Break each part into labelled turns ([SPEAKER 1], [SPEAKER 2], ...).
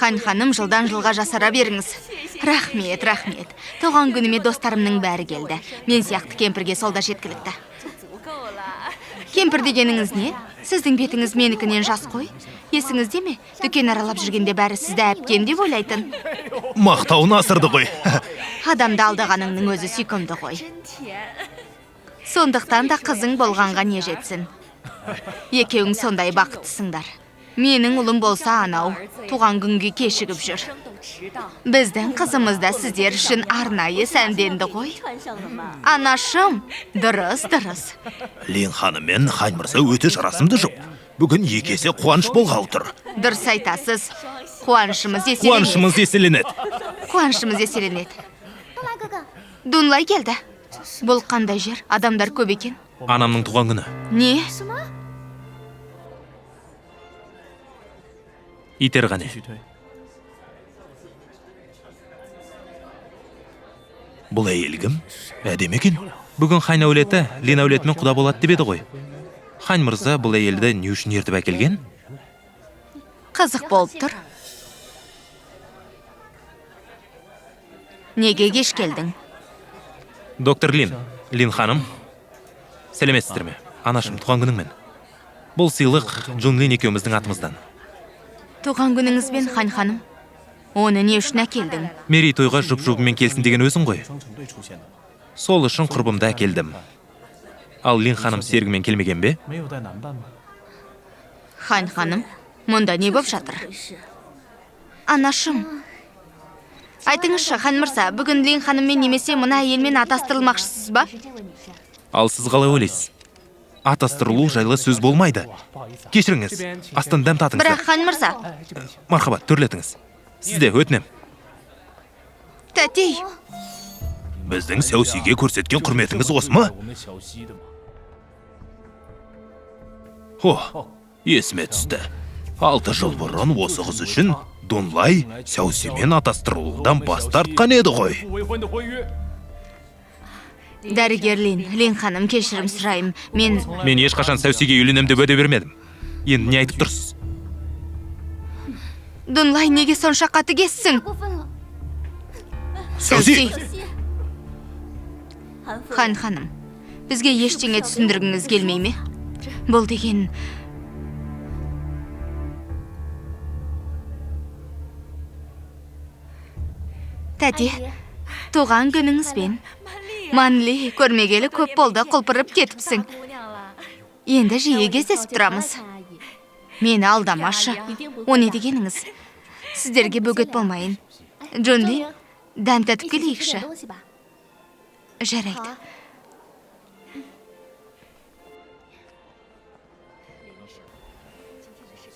[SPEAKER 1] Хан ханым, жылдан жылға жасара беріңіз. Рахмет, рахмет. Туған күніме достарымның бәрі келді. Мен сияқты кемпірге сол да жеткілікті. Кемпір дегеніңіз не? Сіздің бетіңіз менікінен жас қой. Есіңізде ме? Дүкен аралап жүргенде бәрі сізді әпкем деп ойлайтын.
[SPEAKER 2] Мақтауын асырды ғой.
[SPEAKER 1] Адамды алдағаныңның өзі сүйкімді ғой. Сондықтан да қызың болғанға не жетсін. Екеуің сондай бақыттысыңдар. Менің ұлым болса анау, туған күнге кешігіп жүр. Біздің қызымыз да сіздер үшін арнайы сәнденді ғой. Анашым, дұрыс.
[SPEAKER 2] Лин ханым мен Хан мырза өте жарасымды жұп. Бүгін екесе қуаныш болғалы тұр.
[SPEAKER 1] Дұрыс айтасыз. Қуанышымыз еселенеді. Қуанышымыз еселенеді. Дунлай келді. Бұл қандай жер? Адамдар көп екен.
[SPEAKER 2] Анамның туған күні.
[SPEAKER 1] Не?
[SPEAKER 2] Итер ғане. Бұл әйел кім? Әдемі екен. Бүгін Хан әулеті Лин әулетімен құда болады деп еді ғой. Хан мырза бұл әйелді не үшін ертіп әкелген?
[SPEAKER 1] Қызық болып тұр. Неге кеш келдің?
[SPEAKER 2] Доктор Лин ханым. Сәлеметсіздер ме? Анашым, туған күніңмен. Бұл сыйлық Джун Лин екеуміздің атымыздан.
[SPEAKER 1] Туған күніңізбен, Хан ханым. Оны не үшін әкелдің?
[SPEAKER 2] Мерейтойға жұп-жұбымен келсін деген өзің ғой. Сол үшін құрбымды әкелдім. Ал Лин ханым серігімен келмеген бе?
[SPEAKER 1] Хан ханым, мұнда не болып жатыр? Анашым. Айтыңызшы, Хан мырза, бүгін Лин ханыммен немесе мына әйелмен атастырылмақшысыз ба?
[SPEAKER 2] Ал сіз қалай ойлайсыз? Атастырылу жайлы сөз болмайды. Кешіріңіз, астын дәм татыңыз.
[SPEAKER 1] Бірақ Хан мырза.
[SPEAKER 2] Мархабат, төрлетіңіз. Сізде өтінем.
[SPEAKER 1] Тәтей.
[SPEAKER 2] Біздің Сяосиге көрсеткен құрметіңіз осы ма? Есіме түсті. 6 жыл бұрын осы қыз үшін Дунлай Сяосимен атастырылудан бас тартқан еді ғой.
[SPEAKER 1] Дәрігер Лин ханым, кешірім сұрайым.
[SPEAKER 2] Мен ешқашан Сяосиге үйленем деп уәде бермедім. Енді не айтып тұрсыз?
[SPEAKER 1] Дунлай неге сонша қатыгезсің?
[SPEAKER 2] Сяоси!
[SPEAKER 1] Хан ханым, бізге ештеңе түсіндіргіңіз келмей ме? Бұл деген... Тәте, туған күніңізбен. Манли, көрмегелі көп болды, құлпырып кетіпсің. Енді жиі кездесіп тұрамыз. Мені алдамашы. О не дегеніңіз? Сіздерге бөгет болмайын. Джунли, дәм татып келейікші. Жарайды.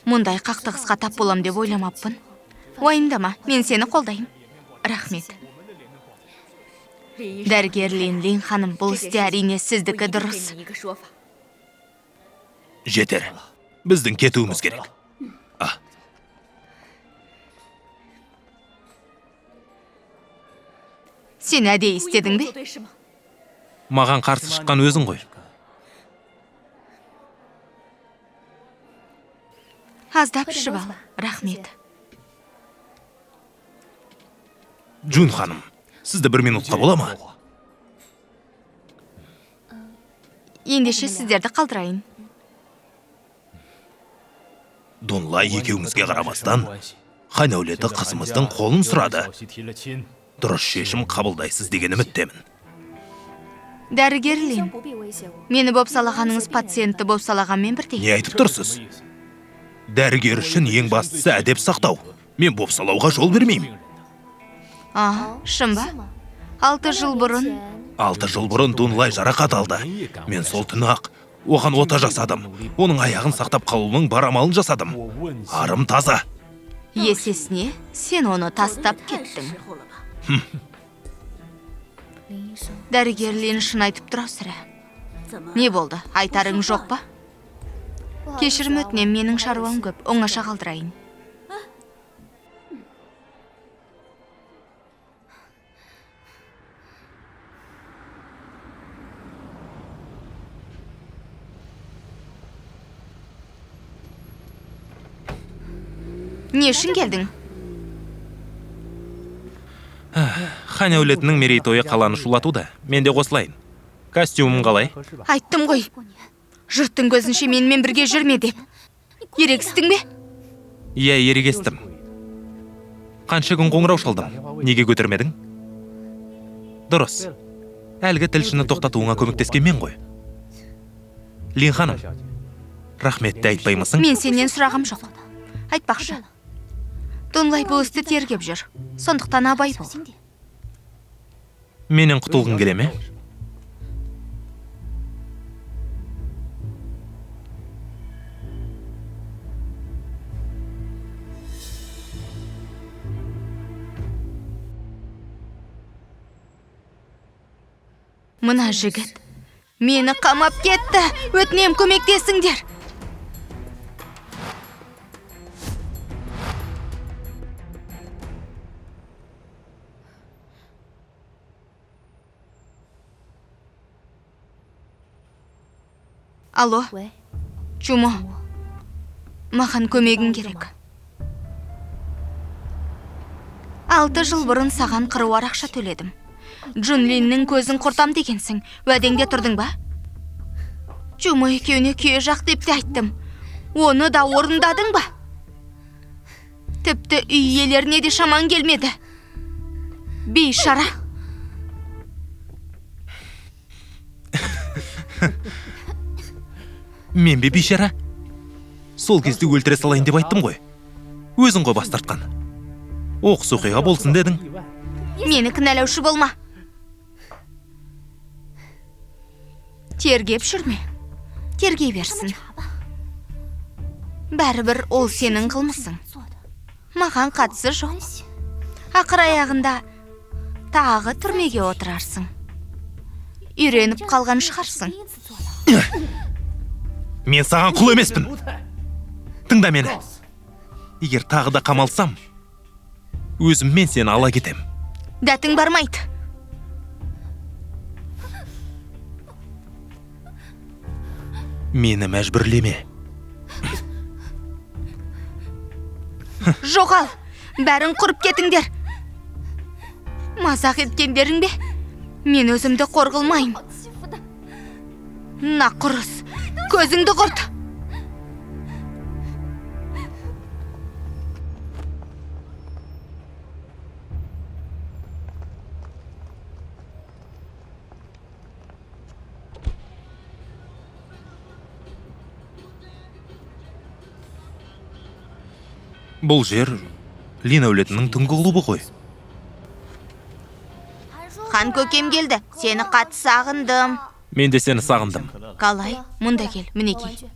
[SPEAKER 1] Мұндай қақтығысқа тап болам деп ойламаппын. Уайымдама, мен сені қолдайым. Рахмет. Дәрігер Лин ханым, бұл істе әрине сіздікі дұрыс.
[SPEAKER 2] Жетер. Біздің кетуіміз керек.
[SPEAKER 1] Сен әдейі істедің бе?
[SPEAKER 2] Маған қарсы шыққан өзің ғой.
[SPEAKER 1] Аздап ішіп ал. Рахмет.
[SPEAKER 2] Джун ханым, сізді 1 минутқа бола ма?
[SPEAKER 1] Ендеше сіздерді қалдырайын.
[SPEAKER 2] Дунлай екеуіңізге қарамастан, Хан әулеті қызымыздың қолын сұрады. Дұрыс шешім қабылдайсыз деген үміттемін.
[SPEAKER 1] Дәрігер Лин, мені бопсалағаныңыз пациентті бопсалағанмен бірдей.
[SPEAKER 2] Не айтып тұрсыз? Дәрігер үшін ең бастысы әдеп сақтау. Мен бопсалауға жол бермеймін.
[SPEAKER 1] Шын ба? 6 жыл бұрын.
[SPEAKER 2] 6 жыл бұрын Дунлай жарақат алды. Мен сол түні ақ оған ота жасадым. Оның аяғын сақтап қалуының бар амалын жасадым. Арым таза.
[SPEAKER 1] Есесіне, сен оны тастап кеттің. Дәрігер Лин шын айтып тұр сірә. Не болды? Айтарың жоқ па? Кешірім өтінем, менің шаруам көп. Оңаша қалдырайын. Не үшін келдің?
[SPEAKER 2] хан әулетінің мерейтойы қаланы шулатуда. Мен де қосылайын. Костюмым қалай?
[SPEAKER 1] Айттым ғой. Жұрттың көзінше менімен бірге жүрме деп. Ерегістің бе?
[SPEAKER 2] Иә, ерегестім. Қанша күн қоңырау шалдым. Неге көтермедің? Дұрыс. Әлгі тілшіні тоқтатуыңа көмектескен мен ғой. Лин ханым, рахметті айтпаймысың?
[SPEAKER 1] Мен сенен сұрағам жоқ. Айтпақшы. Дунлай бұл істі тергеп жүр. Сондықтан абай бол.
[SPEAKER 2] Менен құтылғың келе ме?
[SPEAKER 1] Мына жігіт мені қамап кетті. Өтінем, көмектесіңдер. Алло, Чумо. Маған көмегің керек. 6 жыл бұрын саған қыруар ақша төледім. Джунлиннің көзін құртам дегенсің. Уәдеңде тұрдың ба? Чумо екеуіне күйе жақ деп те айттым. Оны да орындадың ба? Тіпті үй иелеріне де шаман келмеді. Бейшара.
[SPEAKER 2] Мен бе бейшара? Сол кезде өлтіре салайын деп айттым ғой. Өзің ғой бас тартқан. Оқыс оқиға болсын дедің.
[SPEAKER 1] Мені кінәлаушы болма. Тергеп жүрме. Тергей берсін. Бәрібір ол сенің қылмысың. Маған қатысы жоқ. Ақыр аяғында тағы түрмеге отырарсың. Үйреніп қалған шығарсың.
[SPEAKER 2] Мен саған құл емеспін. Тыңда мені. Егер тағы да қамалсам, өзім мен сені ала кетем.
[SPEAKER 1] Дәтің бармайды.
[SPEAKER 2] Мені мәжбүрлеме.
[SPEAKER 1] Жоғал, бәрін құрып кетіңдер. Мазақ еткендерің бе? Мен өзімді қорғылмайын. Нақұрыс, көзіңді құрт.
[SPEAKER 2] Бұл жер Лин әулетінің түнгі клубы ғой.
[SPEAKER 1] Хан көкем келді. Сені қатты сағындым.
[SPEAKER 2] Мен де сені сағындым.
[SPEAKER 1] Қалай? Мұнда кел, мінекей.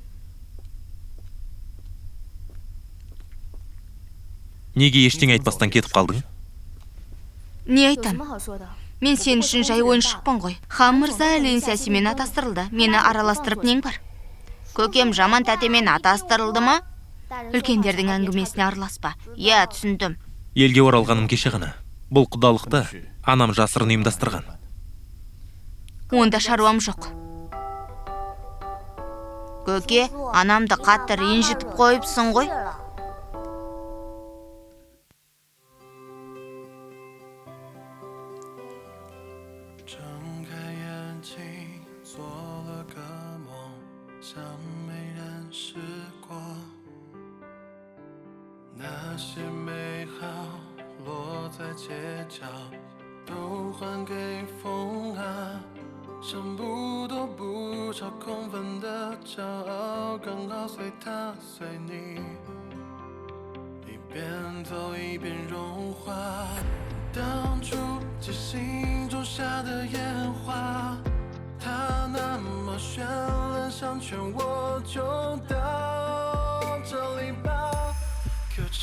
[SPEAKER 2] Неге ештеңе айтпастан кетіп қалдың?
[SPEAKER 1] Не айтам? Мен сен үшін жай ойыншықпын ғой. Хан мырза Лин сәсімен атастырылды. Мені араластырып нең бар? Көкем жаман тәтемен атастырылды ма? Үлкендердің әңгімесіне араласпа. Иә, түсіндім.
[SPEAKER 2] Елге оралғаным кеше ғана. Бұл құдалықты анам жасырын ұйымдастырған.
[SPEAKER 1] Онда шаруам жоқ. Көке, анамды қатты ренжітіп қойыпсың ғой.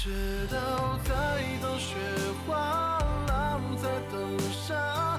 [SPEAKER 3] 直到在等雪花，浪在等沙。